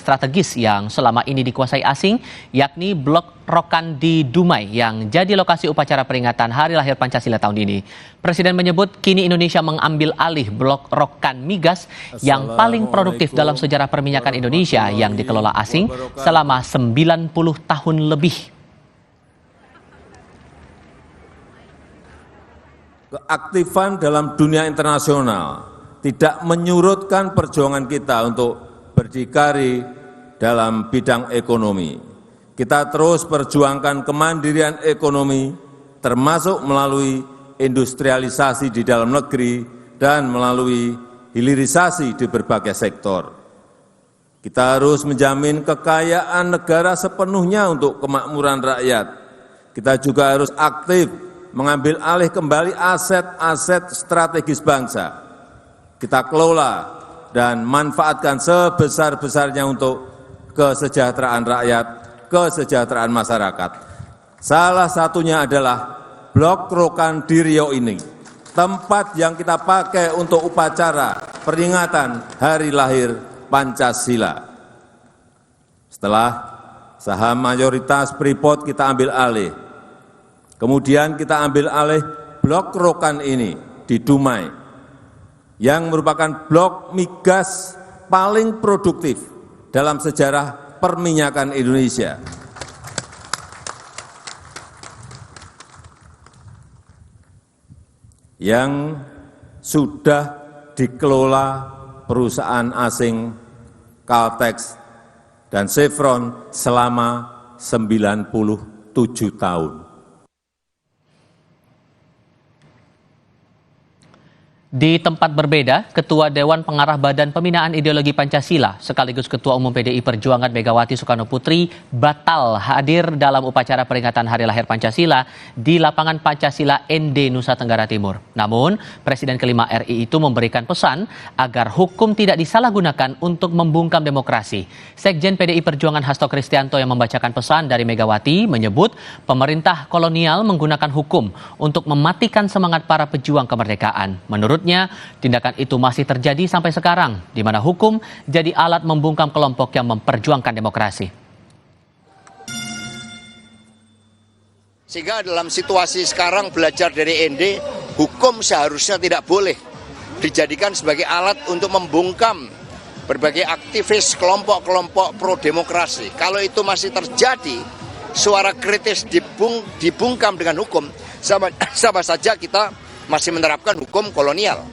strategis yang selama ini dikuasai asing, yakni Blok Rokan di Dumai yang jadi lokasi upacara peringatan Hari Lahir Pancasila tahun ini. Presiden menyebut kini Indonesia mengambil alih Blok Rokan Migas yang paling produktif dalam sejarah perminyakan Indonesia yang dikelola asing selama 90 tahun lebih. Keaktifan dalam dunia internasional tidak menyurutkan perjuangan kita untuk berdikari dalam bidang ekonomi. Kita terus perjuangkan kemandirian ekonomi, termasuk melalui industrialisasi di dalam negeri dan melalui hilirisasi di berbagai sektor. Kita harus menjamin kekayaan negara sepenuhnya untuk kemakmuran rakyat. Kita juga harus aktif mengambil alih kembali aset-aset strategis bangsa. Kita kelola dan manfaatkan sebesar-besarnya untuk kesejahteraan rakyat, kesejahteraan masyarakat. Salah satunya adalah Blok Rokan di Riau ini, tempat yang kita pakai untuk upacara peringatan Hari Lahir Pancasila. Setelah saham mayoritas Freeport kita ambil alih, kemudian kita ambil alih Blok Rokan ini di Dumai, yang merupakan blok migas paling produktif dalam sejarah perminyakan Indonesia. Yang sudah dikelola perusahaan asing Caltex dan Chevron selama 97 tahun. Di tempat berbeda, Ketua Dewan Pengarah Badan Pembinaan Ideologi Pancasila sekaligus Ketua Umum PDI Perjuangan Megawati Soekarno Putri batal hadir dalam upacara peringatan Hari Lahir Pancasila di lapangan Pancasila ND Nusa Tenggara Timur. Namun, Presiden kelima RI itu memberikan pesan agar hukum tidak disalahgunakan untuk membungkam demokrasi. Sekjen PDI Perjuangan Hasto Kristianto yang membacakan pesan dari Megawati menyebut pemerintah kolonial menggunakan hukum untuk mematikan semangat para pejuang kemerdekaan. Menurut tindakan itu masih terjadi sampai sekarang, di mana hukum jadi alat membungkam kelompok yang memperjuangkan demokrasi. Sehingga dalam situasi sekarang belajar dari ND, hukum seharusnya tidak boleh dijadikan sebagai alat untuk membungkam berbagai aktivis kelompok-kelompok pro-demokrasi. Kalau itu masih terjadi, suara kritis dibungkam dengan hukum, sama saja kita masih menerapkan hukum kolonial.